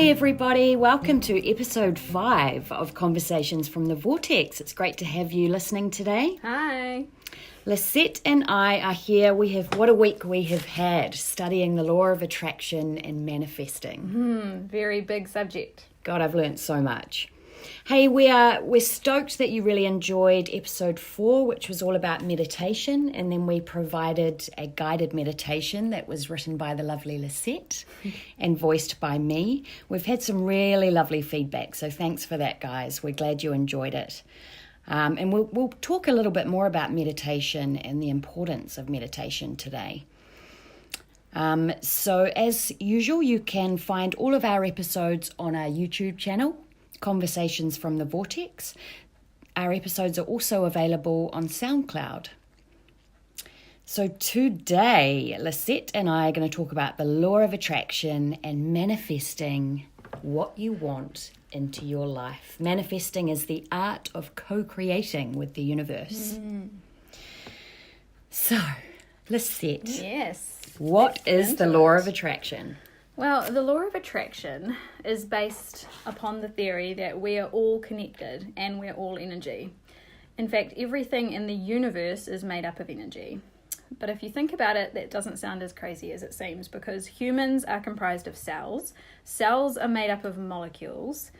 everybody. Welcome to episode 5 of Conversations from the Vortex. It's great to have you listening today. Hi. Lisette and I are here. What a week we have had studying the law of attraction and manifesting. Very big subject. God, I've learnt so much. Hey, we're stoked that you really enjoyed episode 4, which was all about meditation, and then we provided a guided meditation that was written by the lovely Lisette and voiced by me. We've had some really lovely feedback, so thanks for that, guys. We're glad you enjoyed it. And we'll talk a little bit more about meditation and the importance of meditation today. So as usual, you can find all of our episodes on our YouTube channel, Conversations from the Vortex. Our episodes are also available on SoundCloud. So today, Lisette and I are going to talk about the law of attraction and manifesting what you want into your life. Manifesting is the art of co-creating with the universe. So, Lisette. Yes. What is the law of attraction? Well, the law of attraction is based upon the theory that we are all connected and we're all energy. In fact, everything in the universe is made up of energy. But if you think about it, that doesn't sound as crazy as it seems, because humans are comprised of cells. Cells are made up of molecules,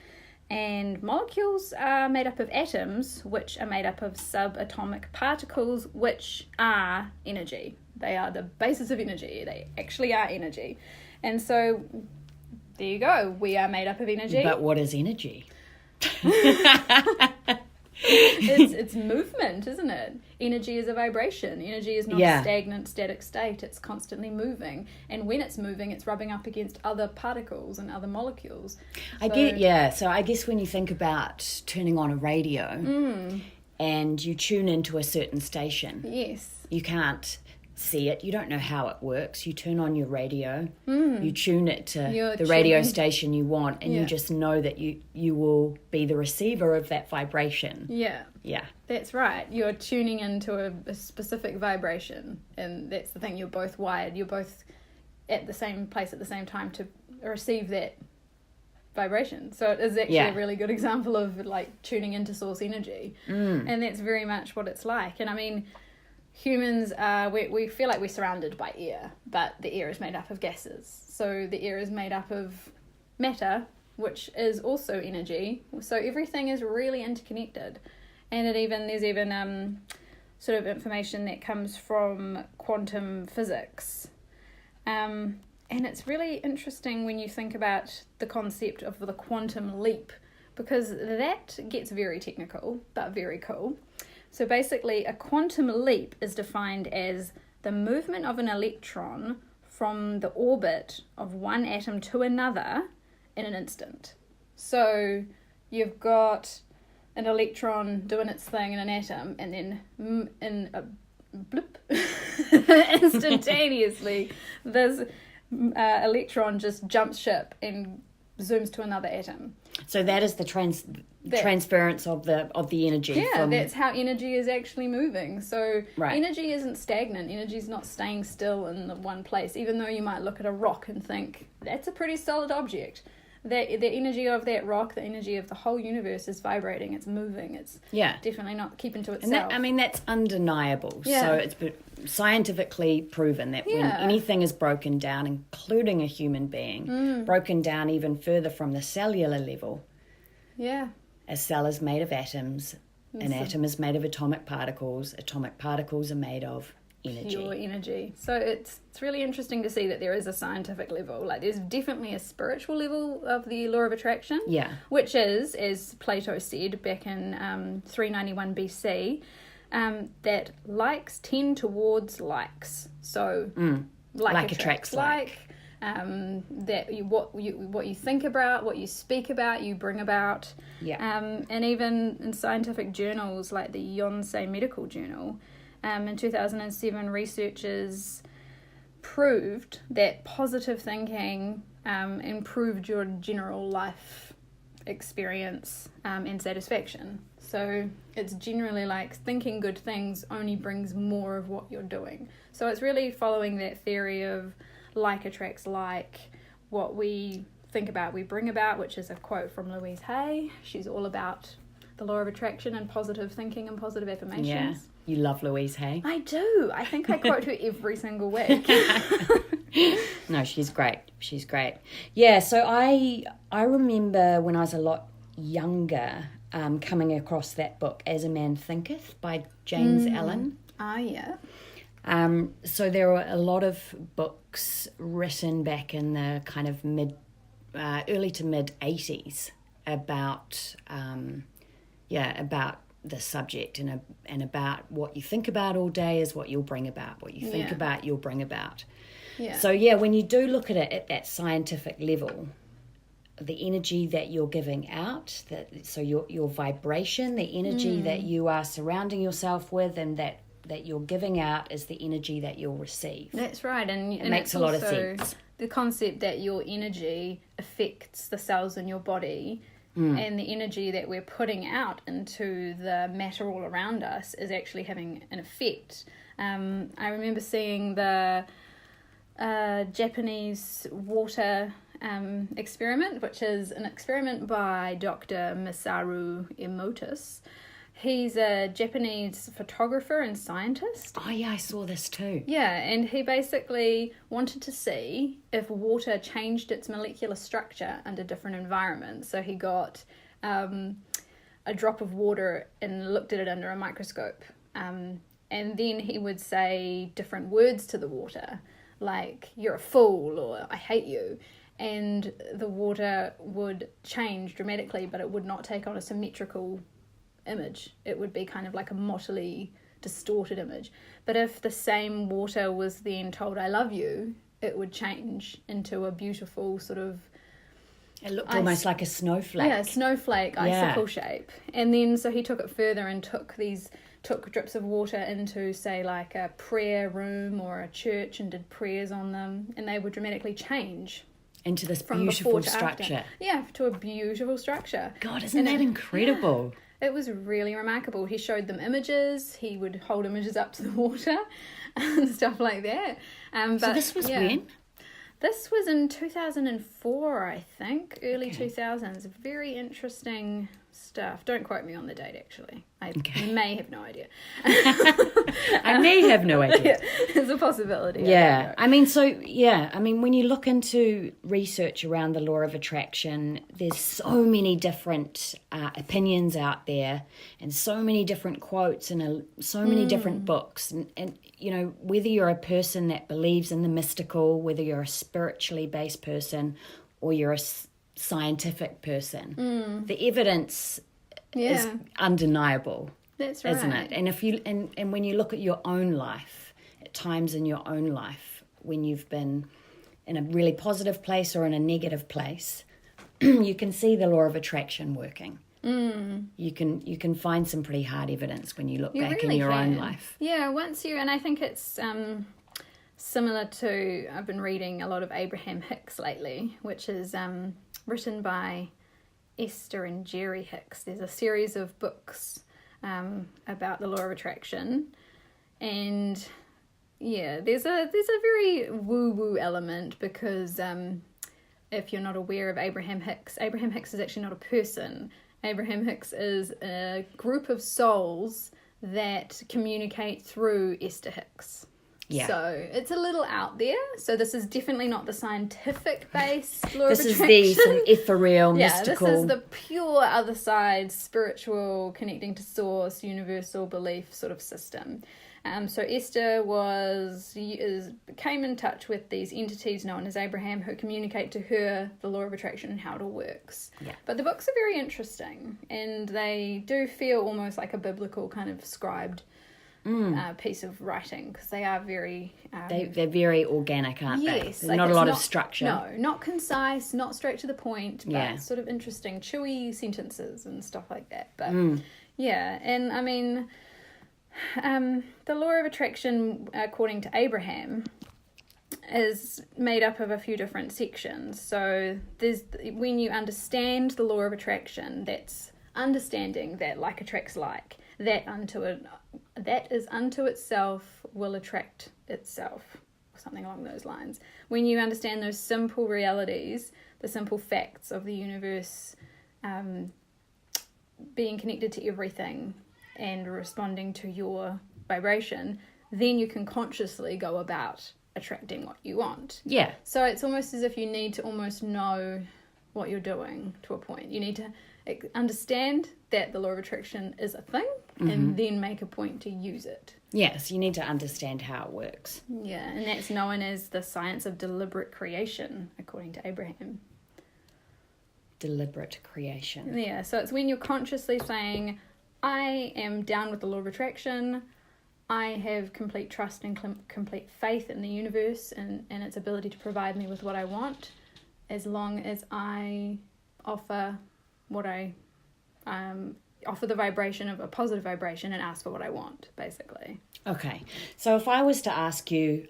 and molecules are made up of atoms, which are made up of subatomic particles, which are energy. They are the basis of energy. They actually are energy. And so, there you go. We are made up of energy. But what is energy? It's movement, isn't it? Energy is a vibration. Energy is not a stagnant, static state. It's constantly moving. And when it's moving, it's rubbing up against other particles and other molecules. So I guess when you think about turning on a radio and you tune into a certain station. Yes. You can't see it. You don't know how it works. You turn on your radio. You tune it to the radio station you want, and you just know that you will be the receiver of that vibration. Yeah. That's right. You're tuning into a specific vibration, and that's the thing. You're both wired. You're both at the same place at the same time to receive that vibration. So it is actually a really good example of like tuning into source energy. And that's very much what it's like. And I mean, humans we feel like we're surrounded by air, but the air is made up of gases. So the air is made up of matter, which is also energy. So everything is really interconnected. And there's even sort of information that comes from quantum physics. And it's really interesting when you think about the concept of the quantum leap, because that gets very technical, but very cool. So basically, a quantum leap is defined as the movement of an electron from the orbit of one atom to another in an instant. So you've got an electron doing its thing in an atom, and then in a blip, instantaneously, this electron just jumps ship and zooms to another atom. So that is the transference of the energy. Yeah, that's how energy is actually moving. So energy isn't stagnant. Energy is not staying still in the one place, even though you might look at a rock and think, that's a pretty solid object. The energy of that rock, the energy of the whole universe is vibrating, it's moving, it's definitely not keeping to itself. And that's undeniable. Yeah. So it's scientifically proven that when anything is broken down, including a human being, broken down even further from the cellular level, a cell is made of atoms, an atom is made of atomic particles are made of energy. Pure energy. So it's really interesting to see that there is a scientific level. Like there's definitely a spiritual level of the law of attraction. Yeah. Which is, as Plato said back in 391 BC, that likes tend towards likes. So like attracts like. That what you think about, what you speak about, you bring about. Yeah. And even in scientific journals like the Yonsei Medical Journal, in 2007, researchers proved that positive thinking improved your general life experience and satisfaction. So it's generally like thinking good things only brings more of what you're doing. So it's really following that theory of like attracts like. What we think about, we bring about, which is a quote from Louise Hay. She's all about the law of attraction and positive thinking and positive affirmations. Yeah, you love Louise Hay. I do. I think I quote her every single week. No, she's great. She's great. Yeah, so I remember when I was a lot younger coming across that book, As a Man Thinketh, by James Allen. Ah, yeah. So there were a lot of books written back in the kind of early to mid 80s about the subject and about what you think about all day is what you'll bring about. What you think about, you'll bring about. Yeah. So yeah, when you do look at it at that scientific level, the energy that you're giving out, so your vibration, the energy that you are surrounding yourself with, and that you're giving out is the energy that you'll receive. That's right, and it makes a lot of sense. The concept that your energy affects the cells in your body, and the energy that we're putting out into the matter all around us is actually having an effect. I remember seeing the Japanese water experiment, which is an experiment by Dr. Masaru Emoto's. He's a Japanese photographer and scientist. Oh yeah, I saw this too. Yeah, and he basically wanted to see if water changed its molecular structure under different environments. So he got a drop of water and looked at it under a microscope. And then he would say different words to the water, like, you're a fool, or I hate you. And the water would change dramatically, but it would not take on a symmetrical image. It would be kind of like a mottily distorted image. But if the same water was then told I love you, it would change into a beautiful sort of, it looked almost like a snowflake. Yeah, snowflake, icicle shape. And then so he took it further and took drips of water into, say, like a prayer room or a church and did prayers on them, and they would dramatically change into this from beautiful before to structure. After. Yeah, to a beautiful structure. God, isn't that incredible? Yeah, it was really remarkable. He showed them images. He would hold images up to the water and stuff like that. So this was when? This was in 2004, I think, early 2000s. Very interesting stuff. Don't quote me on the date, actually. I may have no idea. I may have no idea. There's a possibility. Yeah. I mean, when you look into research around the law of attraction, there's so many different opinions out there and so many different quotes and so many different books. And, you know, whether you're a person that believes in the mystical, whether you're a spiritually based person or you're a scientific person, the evidence is undeniable. That's right, isn't it? And if you and when you look at your own life, at times in your own life when you've been in a really positive place or in a negative place, you can see the law of attraction working. You can find some pretty hard evidence when you look back really in your own can. life. Yeah, and I think it's similar to, I've been reading a lot of Abraham Hicks lately, which is written by Esther and Jerry Hicks. There's a series of books about the law of attraction, and there's a very woo-woo element because if you're not aware of Abraham Hicks is actually not a person. Abraham Hicks is a group of souls that communicate through Esther Hicks. Yeah. So it's a little out there. So this is definitely not the scientific based law of attraction. This is the sort of ethereal, mystical. This is the pure other side, spiritual, connecting to source, universal belief sort of system. So Esther came in touch with these entities known as Abraham who communicate to her the law of attraction and how it all works. Yeah. But the books are very interesting, and they do feel almost like a biblical kind of scribed piece of writing, because they are very they're very organic, aren't they? Yes, There's not a lot of structure. No, not concise, not straight to the point, but Yeah. sort of interesting, chewy sentences and stuff like that. But and I mean, the law of attraction, according to Abraham, is made up of a few different sections. So when you understand the law of attraction, that's understanding that like attracts like. That is unto itself will attract itself, or something along those lines. When you understand those simple realities, the simple facts of the universe, being connected to everything and responding to your vibration, then you can consciously go about attracting what you want. Yeah. So it's almost as if you need to almost know what you're doing to a point. You need to understand that the law of attraction is a thing, and then make a point to use it. Yes, you need to understand how it works. Yeah, and that's known as the science of deliberate creation, according to Abraham. Deliberate creation. Yeah, so it's when you're consciously saying, I am down with the law of attraction, I have complete trust and complete faith in the universe and its ability to provide me with what I want, as long as I offer what I offer the vibration of a positive vibration and ask for what I want, basically. Okay, so if I was to ask you,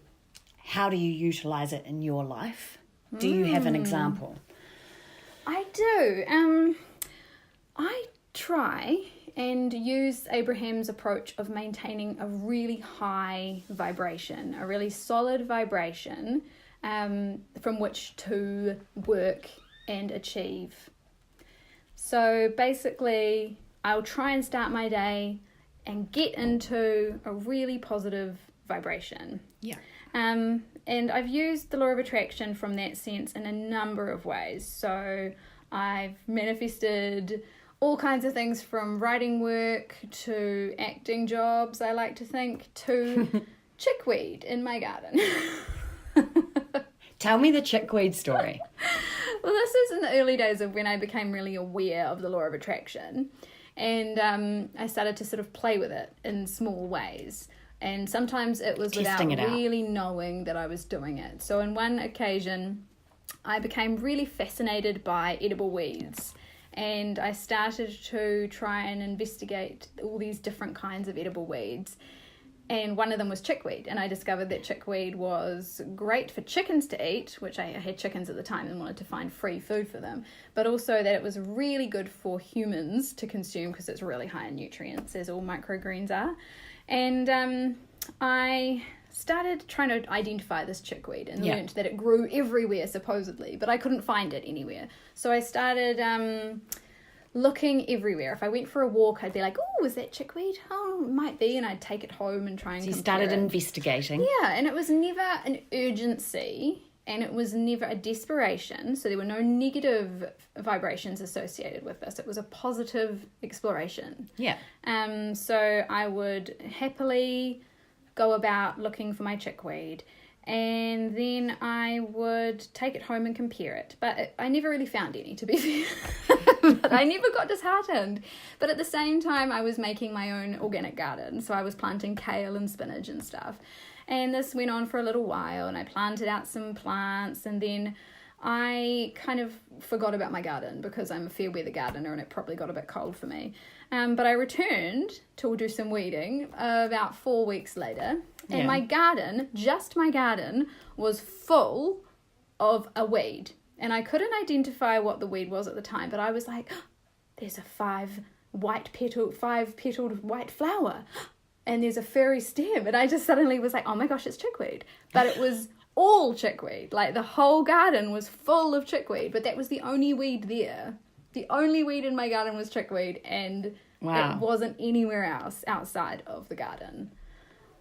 how do you utilize it in your life? Do you have an example? I do. I try and use Abraham's approach of maintaining a really high vibration, a really solid vibration, from which to work and achieve. So basically, I'll try and start my day and get into a really positive vibration. Yeah. And I've used the law of attraction from that sense in a number of ways. So I've manifested all kinds of things, from writing work to acting jobs, I like to think, to chickweed in my garden. Tell me the chickweed story. Well, this is in the early days of when I became really aware of the law of attraction. And I started to sort of play with it in small ways. And sometimes it was Testing without it out. really knowing that I was doing it. So on one occasion, I became really fascinated by edible weeds. And I started to try and investigate all these different kinds of edible weeds. And one of them was chickweed. And I discovered that chickweed was great for chickens to eat, which I had chickens at the time and wanted to find free food for them. But also that it was really good for humans to consume because it's really high in nutrients, as all microgreens are. And I started trying to identify this chickweed and learned that it grew everywhere, supposedly. But I couldn't find it anywhere. So I started looking everywhere. If I went for a walk, I'd be like, oh, is that chickweed? Oh, it might be. And I'd take it home and try and compare You started it. investigating. Yeah, and it was never an urgency and it was never a desperation. So there were no negative vibrations associated with this. It was a positive exploration. Yeah. So I would happily go about looking for my chickweed, and then I would take it home and compare it. But I never really found any, to be fair. But I never got disheartened. But at the same time, I was making my own organic garden. So I was planting kale and spinach and stuff. And this went on for a little while, and I planted out some plants, and then I kind of forgot about my garden because I'm a fair weather gardener and it probably got a bit cold for me. But I returned to do some weeding about 4 weeks later, and my garden, just my garden, was full of a weed. And I couldn't identify what the weed was at the time, but I was like, oh, there's a five petaled white flower, and there's a furry stem. And I just suddenly was like, oh my gosh, it's chickweed. But it was all chickweed. Like the whole garden was full of chickweed, but that was the only weed there. The only weed in my garden was chickweed, and it wasn't anywhere else outside of the garden.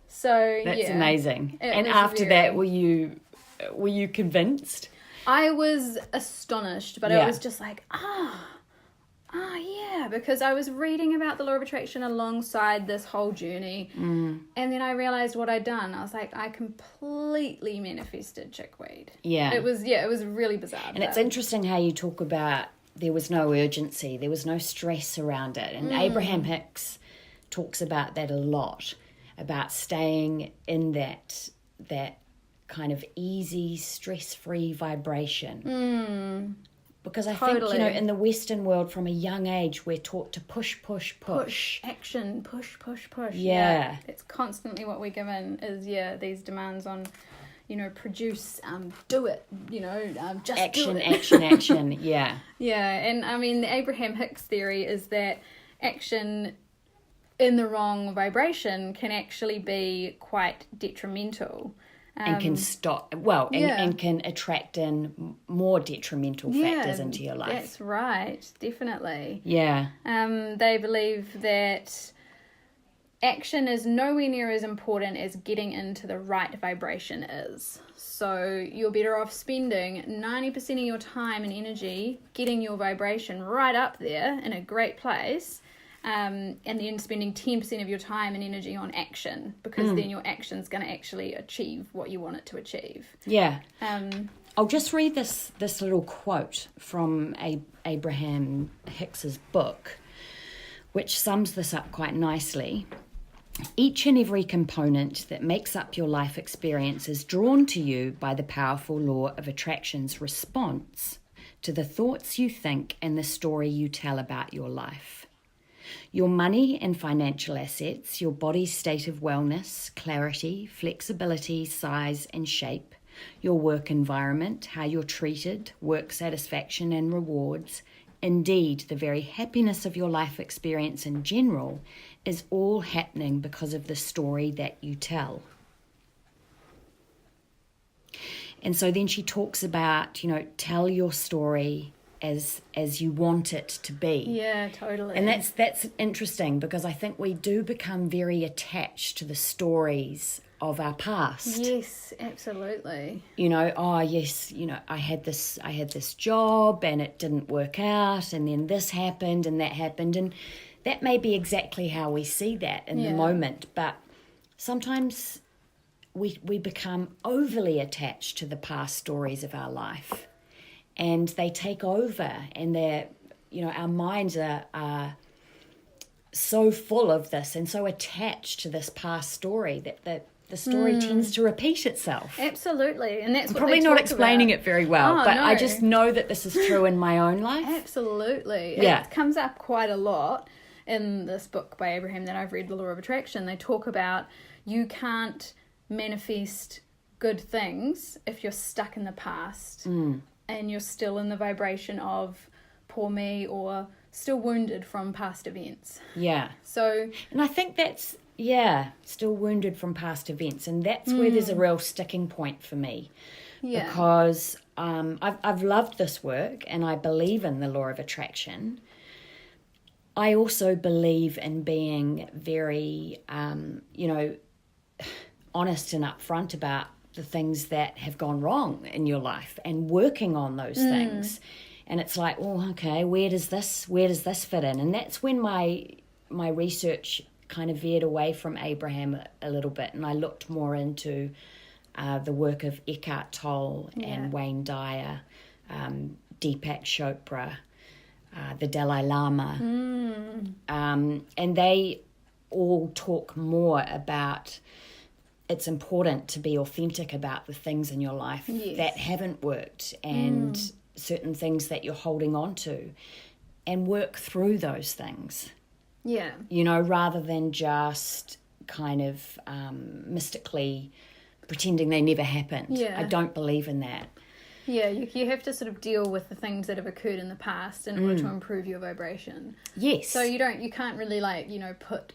So That's amazing. And after that, were you convinced? I was astonished, but I was just like, yeah, because I was reading about the law of attraction alongside this whole journey, and then I realized what I'd done. I was like, I completely manifested chickweed. Yeah. It was really bizarre. And it's interesting how you talk about there was no urgency, there was no stress around it. And Abraham Hicks talks about that a lot, about staying in that kind of easy, stress-free vibration. Because I think, in the Western world, from a young age, we're taught to push. Action, push. Yeah. It's constantly what we're given is, these demands on, produce, do it, just action, do it. action, yeah. Yeah, and I mean, the Abraham Hicks theory is that action in the wrong vibration can actually be quite detrimental. and can stop, well, and can attract in more detrimental factors into your life. That's right, definitely. Yeah. They believe that action is nowhere near as important as getting into the right vibration is. So you're better off spending 90% of your time and energy getting your vibration right up there in a great place, and then spending 10% of your time and energy on action, because then your action's going to actually achieve what you want it to achieve. Yeah. I'll just read this little quote from Abraham Hicks's book, which sums this up quite nicely. Each and every component that makes up your life experience is drawn to you by the powerful law of attraction's response to the thoughts you think and the story you tell about your life. Your money and financial assets, your body's state of wellness, clarity, flexibility, size and shape, your work environment, how you're treated, work satisfaction and rewards, indeed, the very happiness of your life experience in general is all happening because of the story that you tell. And so then she talks about, tell your story as you want it to be. Yeah, totally. And that's interesting, because I think we do become very attached to the stories of our past. Yes, absolutely. I had this job and it didn't work out, and then this happened and that happened, and that may be exactly how we see that in the moment, but sometimes we become overly attached to the past stories of our life, and they take over, and they're, our minds are so full of this and so attached to this past story that the story tends to repeat itself. Absolutely, and that's I'm what probably they not talk explaining about. it very well, but no. I just know that this is true in my own life. Absolutely. Yeah. It comes up quite a lot in this book by Abraham that I've read, The Law of Attraction. They talk about you can't manifest good things if you're stuck in the past and you're still in the vibration of poor me, or still wounded from past events. Yeah. So, and I think that's, still wounded from past events, and that's where there's a real sticking point for me. Yeah. Because I've loved this work, and I believe in the law of attraction. I also believe in being very, honest and upfront about the things that have gone wrong in your life and working on those things. And it's like, okay, where does this fit in? And that's when my research kind of veered away from Abraham a little bit, and I looked more into the work of Eckhart Tolle and Wayne Dyer, Deepak Chopra, the Dalai Lama, and they all talk more about it's important to be authentic about the things in your life that haven't worked, and certain things that you're holding on to, and work through those things. Yeah. Rather than just kind of mystically pretending they never happened. Yeah. I don't believe in that. Yeah, you have to sort of deal with the things that have occurred in the past in order to improve your vibration. Yes. So you can't really put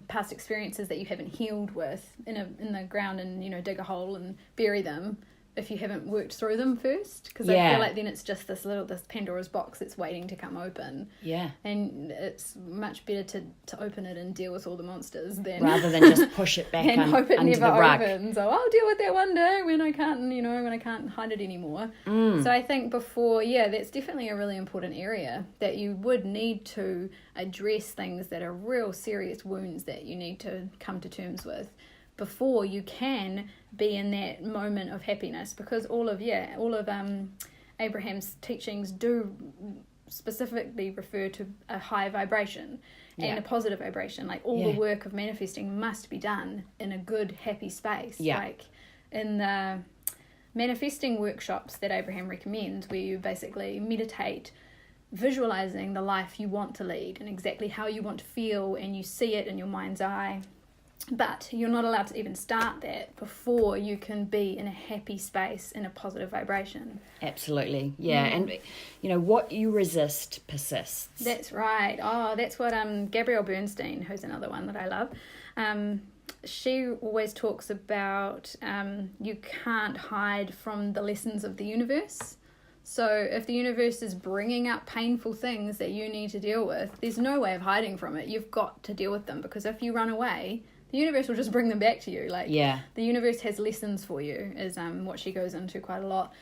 past experiences that you haven't healed with in the ground and dig a hole and bury them if you haven't worked through them first, because I feel like then it's just this Pandora's box that's waiting to come open. Yeah. And it's much better to open it and deal with all the monsters than rather than just push it back and hope it under never the rug. opens. So I'll deal with that one day when I can't hide it anymore. So I think that's definitely a really important area that you would need to address things that are real serious wounds that you need to come to terms with before you can be in that moment of happiness, because all of Abraham's teachings do specifically refer to a high vibration and a positive vibration. Like all the work of manifesting must be done in a good, happy space. Like in the manifesting workshops that Abraham recommends, where you basically meditate, visualizing the life you want to lead and exactly how you want to feel, and you see it in your mind's eye. But you're not allowed to even start that before you can be in a happy space, in a positive vibration. Absolutely, yeah. And, what you resist persists. That's right. Oh, that's what Gabrielle Bernstein, who's another one that I love, she always talks about you can't hide from the lessons of the universe. So if the universe is bringing up painful things that you need to deal with, there's no way of hiding from it. You've got to deal with them, because if you run away, the universe will just bring them back to you. The universe has lessons for you, is what she goes into quite a lot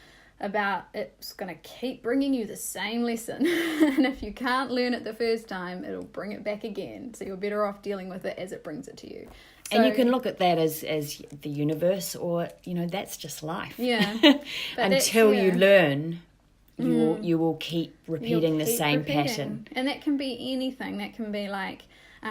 about. It's going to keep bringing you the same lesson. And if you can't learn it the first time, it'll bring it back again. So you're better off dealing with it as it brings it to you. So, and you can look at that as the universe, or, that's just life. Yeah. Until you learn, you will keep repeating the same pattern. And that can be anything. That can be like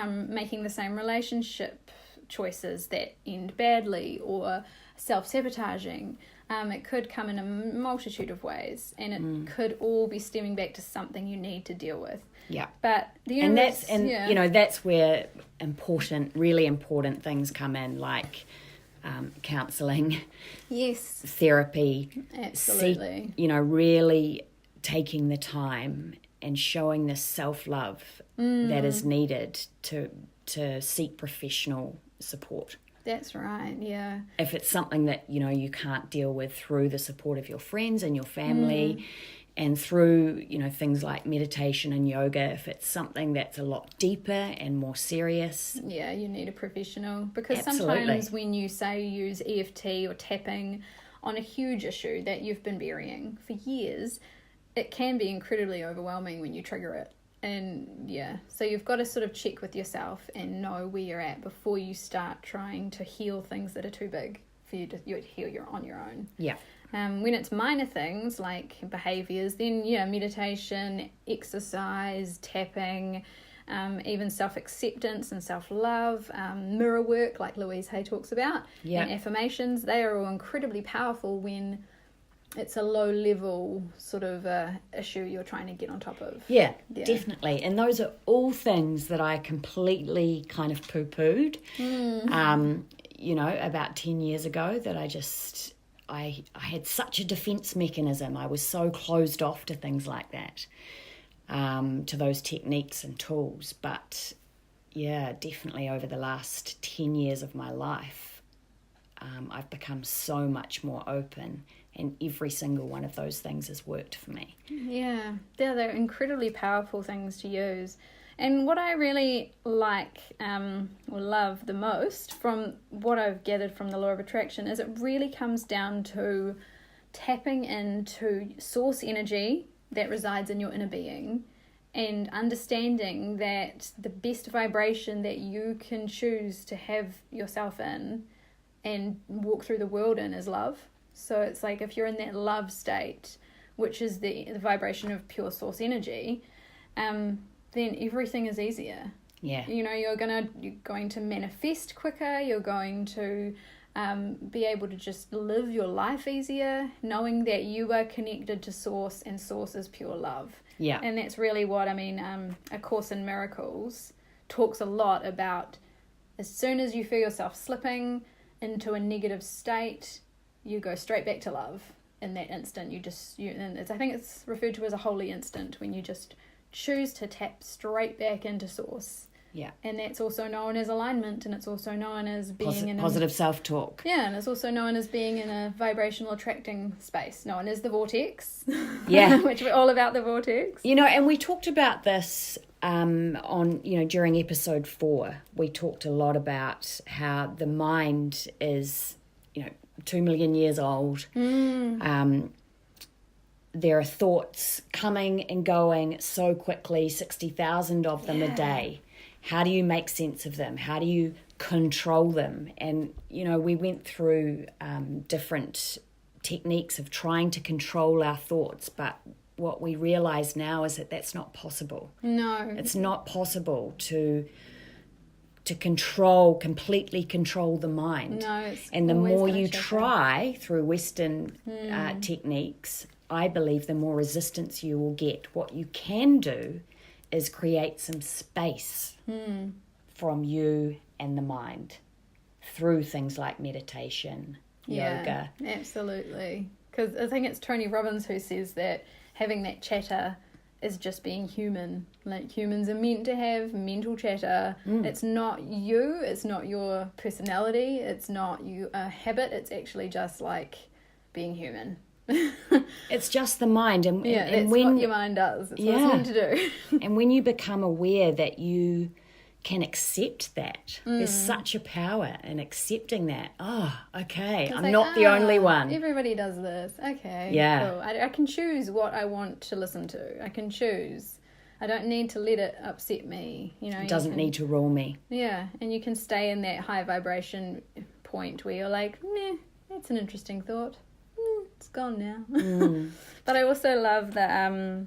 making the same relationship choices that end badly, or self-sabotaging. It could come in a multitude of ways, and it could all be stemming back to something you need to deal with. Yeah. But the universe, that's where really important things come in, like counselling, yes, therapy, absolutely. Really taking the time and showing the self-love that is needed to seek professional support. That's right, yeah. If it's something that, you can't deal with through the support of your friends and your family, and through, things like meditation and yoga, if it's something that's a lot deeper and more serious. Yeah, you need a professional. Because Absolutely. Sometimes when you say you use EFT or tapping on a huge issue that you've been burying for years, it can be incredibly overwhelming when you trigger it. And so you've got to sort of check with yourself and know where you're at before you start trying to heal things that are too big for you to heal on your own. Yeah. When it's minor things like behaviours, then meditation, exercise, tapping, even self-acceptance and self-love, mirror work like Louise Hay talks about, and affirmations, they are all incredibly powerful when it's a low-level sort of issue you're trying to get on top of. Yeah, definitely. And those are all things that I completely kind of poo-pooed, about 10 years ago, that I had such a defense mechanism. I was so closed off to things like that, to those techniques and tools. But, definitely over the last 10 years of my life, I've become so much more open, and every single one of those things has worked for me. Yeah, they're incredibly powerful things to use. And what I really like or love the most from what I've gathered from the law of attraction is it really comes down to tapping into source energy that resides in your inner being, and understanding that the best vibration that you can choose to have yourself in and walk through the world in is love. So it's like if you're in that love state, which is the vibration of pure source energy, then everything is easier. Yeah. You're going to manifest quicker. You're going to be able to just live your life easier, knowing that you are connected to source, and source is pure love. Yeah. And that's really what A Course in Miracles talks a lot about. As soon as you feel yourself slipping into a negative state, you go straight back to love. In that instant, I think it's referred to as a holy instant, when you just choose to tap straight back into source. Yeah. And that's also known as alignment, and it's also known as being positive self-talk. Yeah, and it's also known as being in a vibrational attracting space, known as the Vortex. Yeah. Which we're all about the Vortex. And we talked about this during episode 4. We talked a lot about how the mind is, 2 million years old. There are thoughts coming and going so quickly, 60,000 of them a day. How do you make sense of them? How do you control them? And, we went through different techniques of trying to control our thoughts, but what we realise now is that that's not possible. No. It's not possible to completely control the mind. No, and the more you try through Western techniques, I believe the more resistance you will get. What you can do is create some space from you and the mind. through things like meditation, yoga. Absolutely. Because I think it's Tony Robbins who says that having that chatter is just being human. Like, humans are meant to have mental chatter. It's not you, it's not your personality, it's not a habit, it's actually just like being human. It's just the mind, and that's when what your mind does. It's what it's meant to do. And when you become aware that you can accept that, there's such a power in accepting that. Oh, okay, It's I'm like, not the only one. Everybody does this. Okay, Yeah. cool. I can choose what I want to listen to. I can choose. I don't need to let it upset me. It doesn't need to rule me. Yeah, and you can stay in that high vibration point where you're like, meh, that's an interesting thought. It's gone now. But I also love the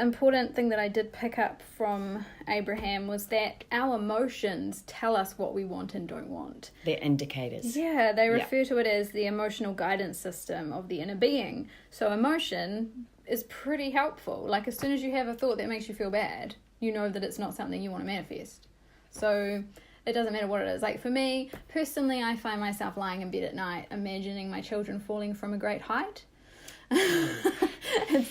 important thing that I did pick up from Abraham was that our emotions tell us what we want and don't want. They're indicators. Yeah, they refer to it as the emotional guidance system of the inner being. So emotion is pretty helpful. Like, as soon as you have a thought that makes you feel bad, you know that it's not something you want to manifest. So it doesn't matter what it is. Like, for me, personally, I find myself lying in bed at night imagining my children falling from a great height.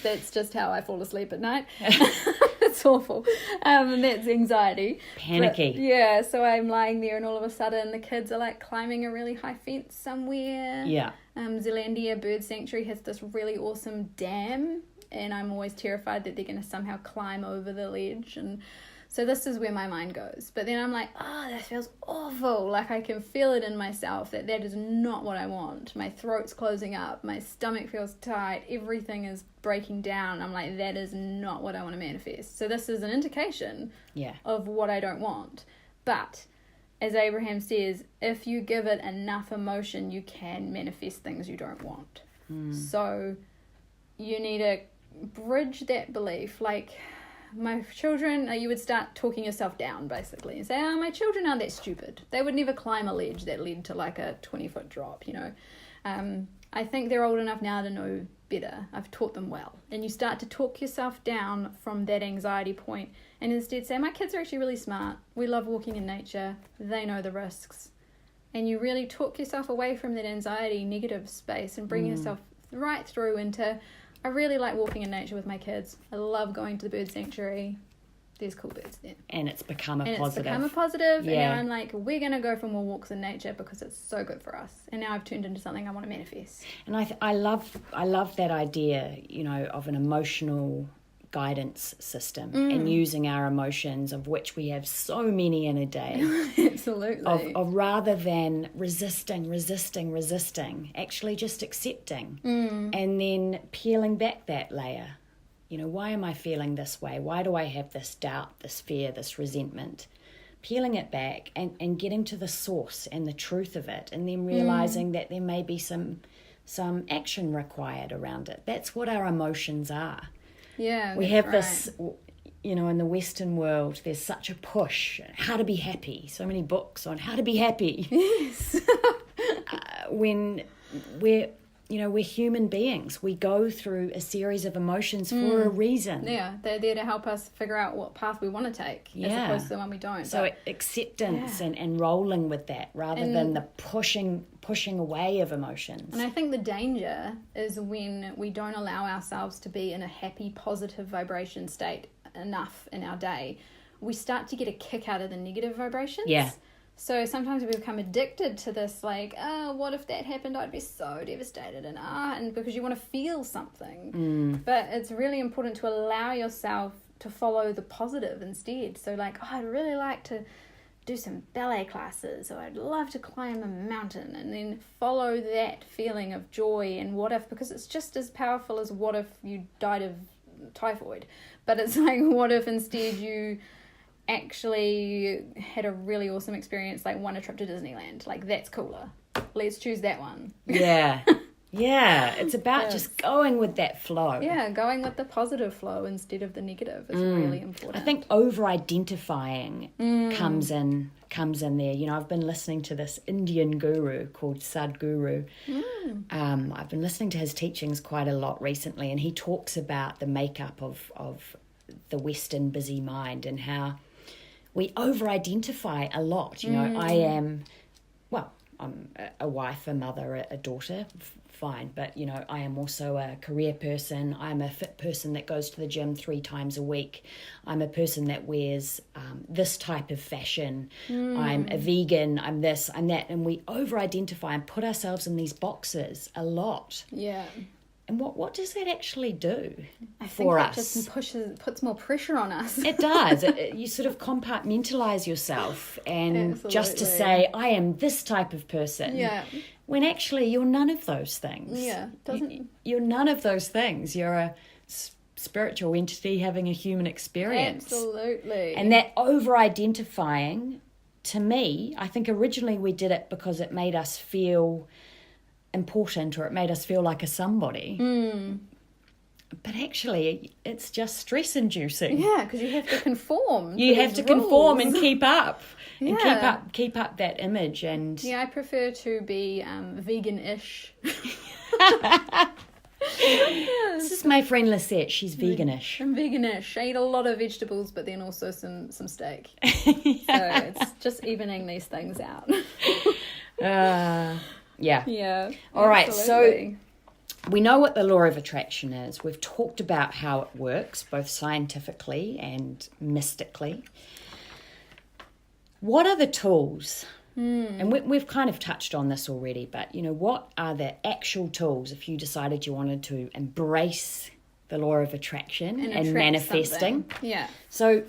That's just how I fall asleep at night. It's awful. And that's anxiety. Panicky. But, so I'm lying there and all of a sudden the kids are like climbing a really high fence somewhere. Yeah. Zealandia Bird Sanctuary has this really awesome dam, and I'm always terrified that they're going to somehow climb over the ledge, and so this is where my mind goes. But then I'm like, oh, that feels awful. Like, I can feel it in myself that is not what I want. My throat's closing up. My stomach feels tight. Everything is breaking down. I'm like, that is not what I want to manifest. So this is an indication of what I don't want. But as Abraham says, if you give it enough emotion, you can manifest things you don't want. So you need to bridge that belief. Like, my children, you would start talking yourself down, basically, and say, my children aren't that stupid. They would never climb a ledge that led to like a 20-foot drop, I think they're old enough now to know better. I've taught them well. And you start to talk yourself down from that anxiety point and instead say, my kids are actually really smart. We love walking in nature. They know the risks. And you really talk yourself away from that anxiety, negative space, and bring yourself right through into, I really like walking in nature with my kids. I love going to the bird sanctuary. There's cool birds there. And it's become a positive. positive. It's become a positive. And now I'm like, we're going to go for more walks in nature because it's so good for us. And now I've turned into something I want to manifest. And I love that idea, of an emotional guidance system and using our emotions, of which we have so many in a day. Absolutely. Of rather than resisting, actually just accepting and then peeling back that layer. Why am I feeling this way? Why do I have this doubt, this fear, this resentment? Peeling it back and getting to the source and the truth of it, and then realizing that there may be some action required around it. That's what our emotions are. Yeah, we have this, in the Western world, there's such a push, how to be happy. So many books on how to be happy. Yes. When we're human beings. We go through a series of emotions for a reason. Yeah, they're there to help us figure out what path we want to take, as opposed to the one we don't. So acceptance and rolling with that rather than the pushing away of emotions. And I think the danger is when we don't allow ourselves to be in a happy, positive vibration state enough in our day. We start to get a kick out of the negative vibrations. Yeah. So sometimes we become addicted to this, like, what if that happened? I'd be so devastated. And because you want to feel something. But it's really important to allow yourself to follow the positive instead. So like, I'd really like to do some ballet classes, or I'd love to climb a mountain, and then follow that feeling of joy and what if, because it's just as powerful as what if you died of typhoid. But it's like, what if instead you actually had a really awesome experience, like won a trip to Disneyland. Like, that's cooler. Let's choose that one. Yeah. Yeah, it's about just going with that flow. Yeah, going with the positive flow instead of the negative is really important. I think over-identifying comes in there. I've been listening to this Indian guru called Sadhguru. I've been listening to his teachings quite a lot recently, and he talks about the makeup of the Western busy mind and how we over-identify a lot. You know, I'm a wife, a mother, a daughter, fine. But, you know, I am also a career person. I'm a fit person that goes to the gym 3 times a week. I'm a person that wears this type of fashion. I'm a vegan. I'm this, I'm that. And we over-identify and put ourselves in these boxes a lot. Yeah. And what does that actually do I think for it us? just puts more pressure on us. It does. You sort of compartmentalize yourself and just to say, I am this type of person. Yeah. When actually you're none of those things. Yeah. You're none of those things. You're a spiritual entity having a human experience. Absolutely. And that over-identifying, to me, I think originally we did it because it made us feel important, or it made us feel like a somebody. But actually it's just stress inducing. Yeah, because you have to conform. You have to conform and keep up. And Yeah. keep up that image. And Yeah, I prefer to be vegan-ish. this is my friend Lisette. She's veganish. I'm veganish. I eat a lot of vegetables, but then also some steak. So it's just evening these things out. Yeah. Yeah. All right, absolutely. so we know what the law of attraction is. We've talked about how it works, both scientifically and mystically. What are the tools? And we've kind of touched on this already, but, you know, what are the actual tools if you decided you wanted to embrace the law of attraction and attract manifesting? something. Yeah. So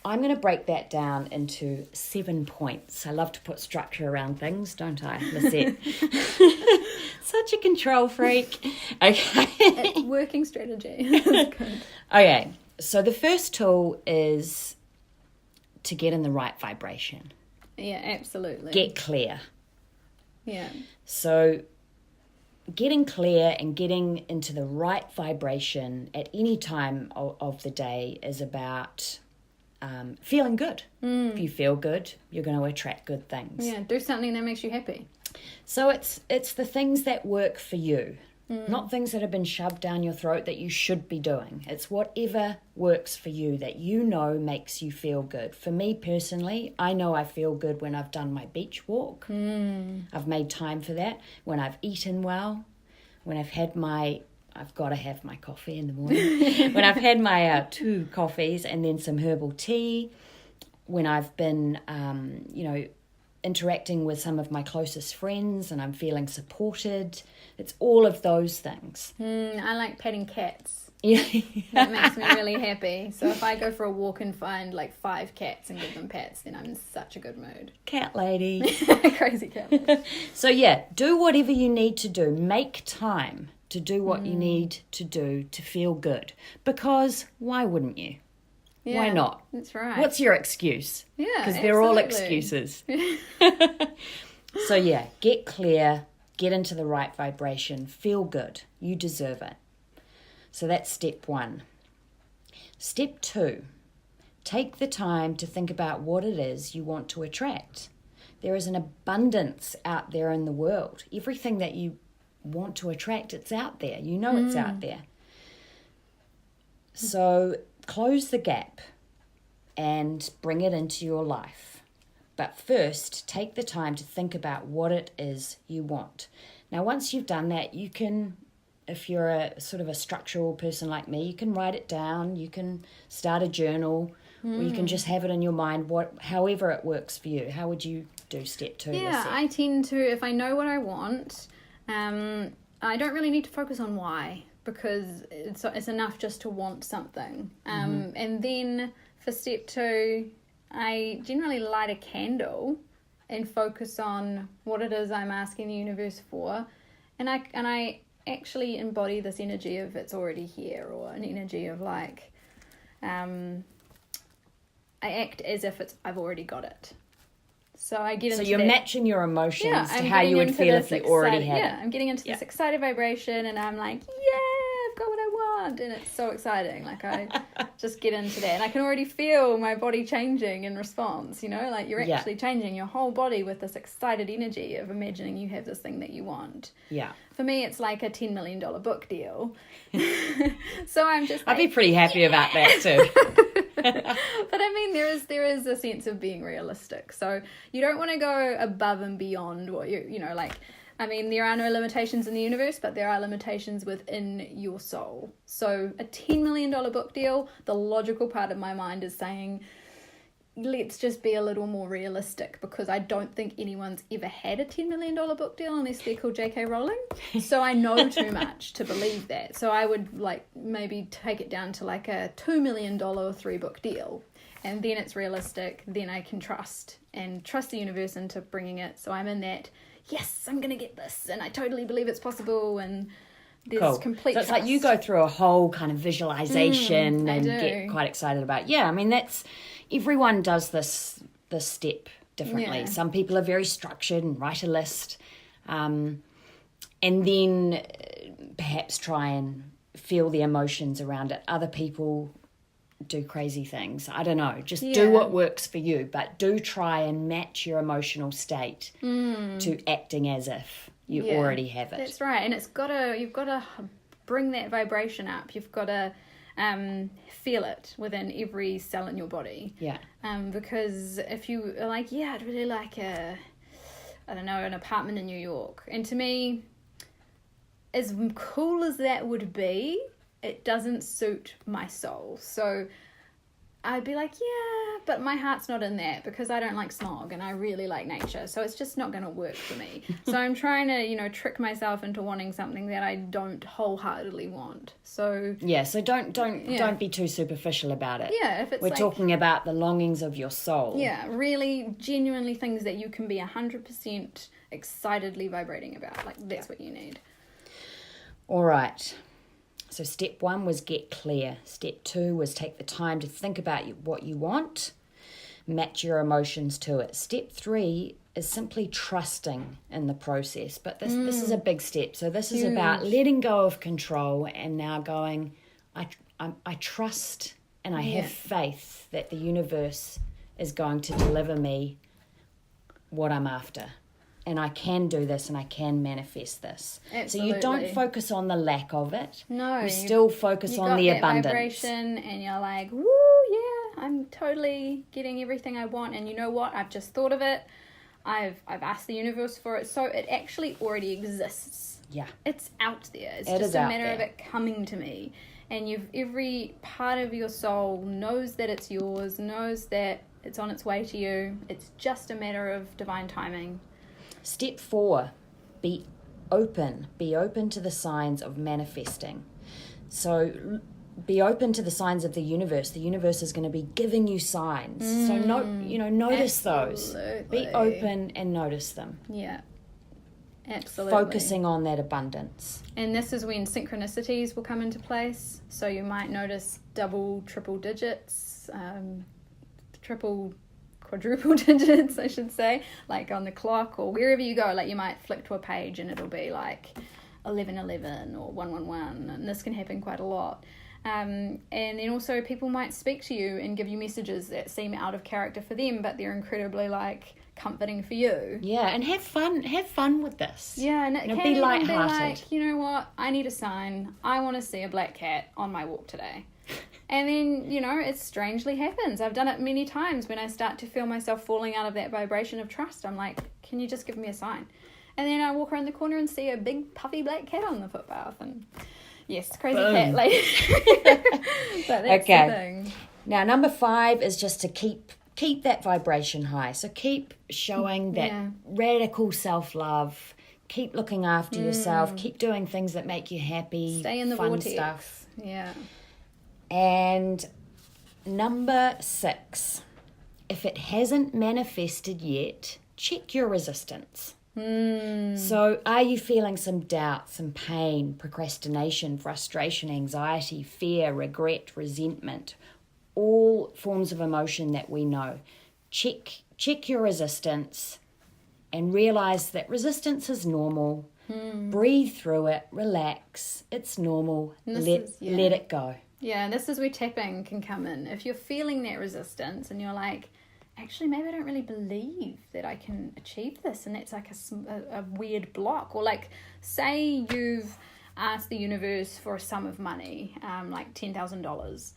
I'm going to break that down into 7 points. I love to put structure around things, don't I, Lisette? Such a control freak. Okay. It's working strategy. That's good. Okay, so the first tool is to get in the right vibration. Yeah, absolutely. Get clear. Yeah. So getting clear and getting into the right vibration at any time of the day is about feeling good. If you feel good, you're going to attract good things. Yeah, do something that makes you happy. So it's the things that work for you, not things that have been shoved down your throat that you should be doing. It's whatever works for you that you know makes you feel good. For me personally, I know I feel good when I've done my beach walk. I've made time for that. When I've eaten well, when I've got to have my coffee in the morning. When I've had my 2 coffees and then some herbal tea. When I've been, interacting with some of my closest friends and I'm feeling supported. It's all of those things. I like petting cats. Yeah. That makes me really happy. So if I go for a walk and find like 5 cats and give them pets, then I'm in such a good mood. Cat lady. Crazy cat. So yeah, do whatever you need to do. Make time to do what you need to do to feel good. Because why wouldn't you? Yeah, Why not? That's right. What's your excuse? Yeah, because they're all absolutely. excuses. So yeah, get clear, get into the right vibration, feel good. You deserve it. So that's step 1. Step 2, take the time to think about what it is you want to attract. There is an abundance out there in the world. Everything that you want to attract, it's out there. You know it's out there. So close the gap and bring it into your life. But first, take the time to think about what it is you want. Now, once you've done that, you can, if you're a sort of a structural person like me, you can write it down, you can start a journal, or you can just have it in your mind, however it works for you. How would you do step 2? Yeah, Lisette? I tend to, if I know what I want, I don't really need to focus on why, because it's enough just to want something. And then for step 2, I generally light a candle and focus on what it is I'm asking the universe for, and I actually embody this energy of it's already here, or an energy of like, I act as if I've already got it. So I get into So you're that, matching your emotions to I'm how you getting would into feel this if you already excited- had yeah, it. I'm getting into this excited vibration, and I'm like, yeah, I've got what I want, and it's so exciting. Like I just get into that, and I can already feel my body changing in response. You know, like you're actually changing your whole body with this excited energy of imagining you have this thing that you want. Yeah. For me, it's like a $10 million book deal. So I'm just I'd like, be pretty happy about that too. But I mean, there is a sense of being realistic. So you don't want to go above and beyond what like, I mean, there are no limitations in the universe, but there are limitations within your soul. So a $10 million book deal, the logical part of my mind is saying, let's just be a little more realistic, because I don't think anyone's ever had a $10 million book deal unless they're called J.K. Rowling. So I know too much to believe that. So I would like maybe take it down to like a $2 million 3-book deal. And then it's realistic. Then I can trust the universe into bringing it. So I'm in that, yes, I'm going to get this. And I totally believe it's possible. And there's complete So it's trust. like you go through a whole kind of visualization and get quite excited about. Yeah, I mean, everyone does this step differently. Yeah. Some people are very structured and write a list, and then perhaps try and feel the emotions around it. Other people do crazy things. I don't know. Just do what works for you, but do try and match your emotional state to acting as if you already have it. That's right. And you've got to bring that vibration up. You've got to feel it within every cell in your body. Yeah. Because if you are like, I'd really like an apartment in New York. And to me, as cool as that would be, it doesn't suit my soul. So I'd be like, but my heart's not in that, because I don't like smog and I really like nature. So it's just not going to work for me. So I'm trying to, trick myself into wanting something that I don't wholeheartedly want. So so don't be too superficial about it. Yeah, if it's we're talking about the longings of your soul. Yeah, really genuinely things that you can be 100% excitedly vibrating about. Like that's what you need. All right. So step 1 was get clear. Step 2 was take the time to think about what you want, match your emotions to it. Step 3 is simply trusting in the process. But this is a big step. So this is about letting go of control and now going, I trust and I have faith that the universe is going to deliver me what I'm after. And I can do this and I can manifest this. Absolutely. So you don't focus on the lack of it. No. You still focus on the abundance. Vibration and you're like, woo, yeah, I'm totally getting everything I want. And you know what? I've just thought of it. I've asked the universe for it. So it actually already exists. Yeah. It's out there. It's just a matter of it coming to me. And every part of your soul knows that it's yours, knows that it's on its way to you. It's just a matter of divine timing. Step 4, be open. Be open to the signs of manifesting. So be open to the signs of the universe. The universe is going to be giving you signs. So notice Absolutely. those. Be open and notice them. Yeah. Absolutely. Focusing on that abundance. And this is when synchronicities will come into place. So you might notice double, triple digits, quadruple digits, I should say, like on the clock or wherever you go. Like you might flick to a page and it'll be like 1111 or 111, and this can happen quite a lot. And then also people might speak to you and give you messages that seem out of character for them, but they're incredibly like comforting for you. Yeah, and have fun with this. Yeah, and it can be even lighthearted. be like, you know what, I need a sign. I want to see a black cat on my walk today. And then, it strangely happens. I've done it many times when I start to feel myself falling out of that vibration of trust. I'm like, can you just give me a sign? And then I walk around the corner and see a big puffy black cat on the footpath. And yes, crazy cat lady. But that's the thing. Now, number 5 is just to keep that vibration high. So keep showing that radical self-love. Keep looking after yourself. Keep doing things that make you happy. Stay in the fun vortex. Stuff. Yeah. And number 6, if it hasn't manifested yet, check your resistance. So are you feeling some doubt, some pain, procrastination, frustration, anxiety, fear, regret, resentment, all forms of emotion that we know? Check your resistance and realize that resistance is normal. Breathe through it, relax. It's normal. Let it go. Yeah, and this is where tapping can come in. If you're feeling that resistance and you're like, actually, maybe I don't really believe that I can achieve this, and that's like a weird block. Or like, say you've asked the universe for a sum of money, like $10,000,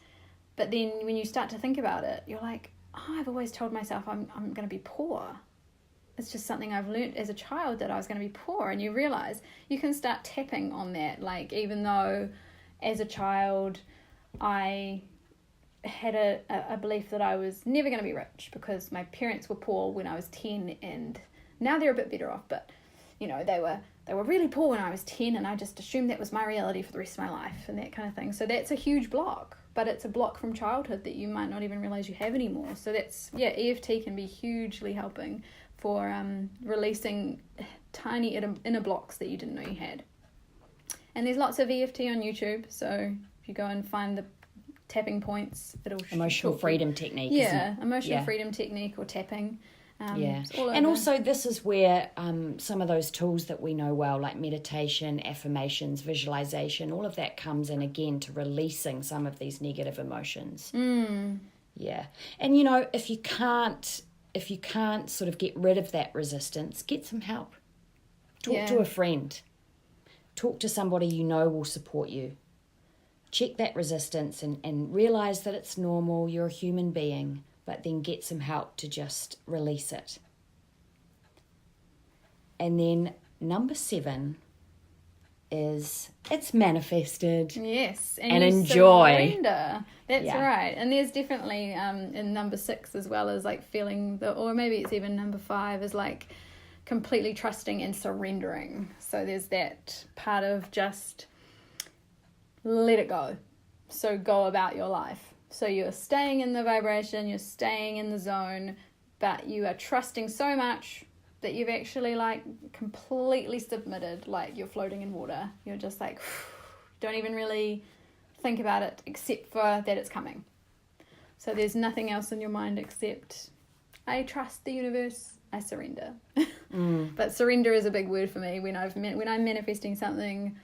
But then when you start to think about it, you're like, oh, I've always told myself I'm going to be poor. It's just something I've learnt as a child, that I was going to be poor. And you realize you can start tapping on that. Like, even though as a child I had a belief that I was never going to be rich because my parents were poor when I was 10, and now they're a bit better off, but you know, they were really poor when I was 10, and I just assumed that was my reality for the rest of my life and that kind of thing. So that's a huge block, but it's a block from childhood that you might not even realize you have anymore. So that's, EFT can be hugely helping for releasing tiny inner blocks that you didn't know you had. And there's lots of EFT on YouTube, so if you go and find the tapping points, it'll emotional freedom technique. Emotional freedom technique or tapping. And also this is where some of those tools that we know well, like meditation, affirmations, visualization, all of that comes in again to releasing some of these negative emotions. Yeah. And you know, if you can't sort of get rid of that resistance, get some help. Talk to a friend. Talk to somebody you know will support you. Check that resistance and realize that it's normal, you're a human being, but then get some help to just release it. And then number 7 is it's manifested. Yes. And enjoy. Surrender. That's right. And there's definitely in number 6 as well as like feeling or maybe it's even number 5 is like completely trusting and surrendering. So there's that part of just let it go. So go about your life. So you're staying in the vibration, you're staying in the zone, but you are trusting so much that you've actually like completely submitted, like you're floating in water. You're just like, don't even really think about it except for that it's coming. So there's nothing else in your mind except I trust the universe, I surrender. But surrender is a big word for me. When I'm manifesting something,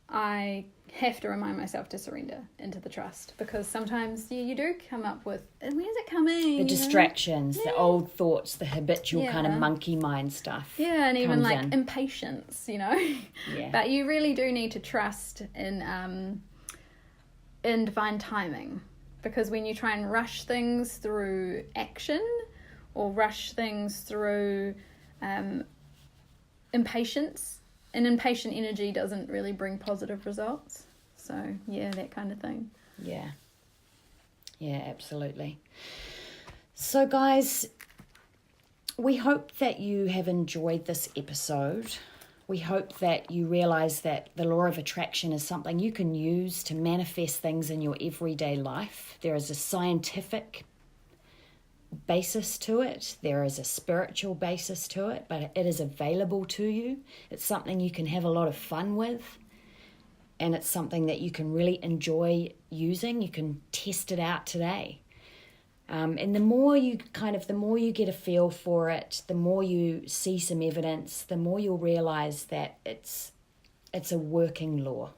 I have to remind myself to surrender into the trust, because sometimes you do come up with, where's it coming? The distractions, the old thoughts, the habitual kind of monkey mind stuff. Yeah, and even like impatience, you know. Yeah. But you really do need to trust in divine timing, because when you try and rush things through action or rush things through impatience, and impatient energy doesn't really bring positive results. So, that kind of thing. Yeah, absolutely. So, guys, we hope that you have enjoyed this episode. We hope that you realise that the law of attraction is something you can use to manifest things in your everyday life. There is a scientific basis to it. There is a spiritual basis to it, but it is available to you. It's something you can have a lot of fun with, and it's something that you can really enjoy using. You can test it out today. And the more you get a feel for it, the more you see some evidence, the more you'll realize that it's a working law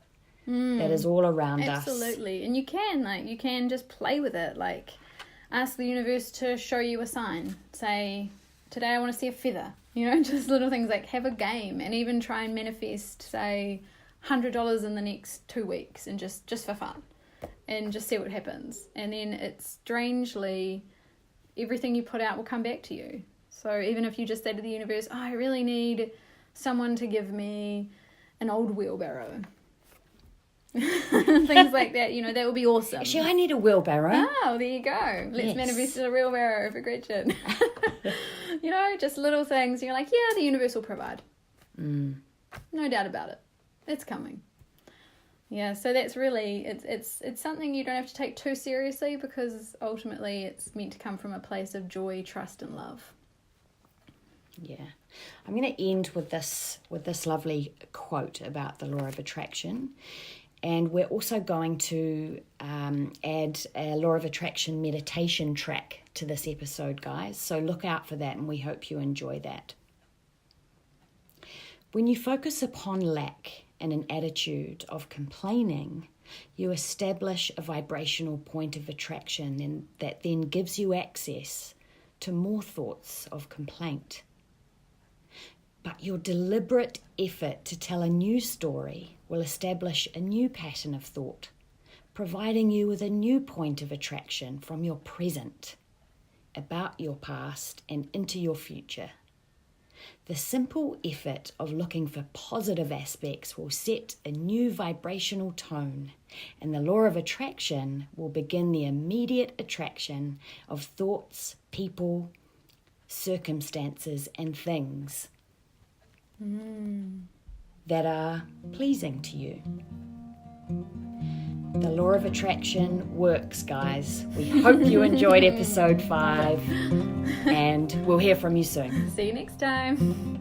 that is all around us. Absolutely. And you can just play with it. Like, ask the universe to show you a sign. Say, today I want to see a feather. You know, just little things, like have a game, and even try and manifest, say, $100 in the next 2 weeks, and just for fun, and just see what happens. And then it's strangely, everything you put out will come back to you. So even if you just say to the universe, I really need someone to give me an old wheelbarrow. Things like that, you know, that would be awesome. Actually, I need a wheelbarrow. Oh, there you go. Let's manifest a wheelbarrow for Gretchen. You know, just little things. You're like, the universe will provide. No doubt about it. It's coming. Yeah, so that's really, it's something you don't have to take too seriously, because ultimately it's meant to come from a place of joy, trust, and love. Yeah. I'm going to end with this lovely quote about the law of attraction. And we're also going to add a law of attraction meditation track to this episode, guys. So look out for that, and we hope you enjoy that. When you focus upon lack and an attitude of complaining, you establish a vibrational point of attraction, and that then gives you access to more thoughts of complaint. But your deliberate effort to tell a new story will establish a new pattern of thought, providing you with a new point of attraction from your present, about your past and into your future. The simple effort of looking for positive aspects will set a new vibrational tone, and the law of attraction will begin the immediate attraction of thoughts, people, circumstances, and things that are pleasing to you. The law of attraction works, guys. We hope you enjoyed episode 5, and we'll hear from you soon. See you next time.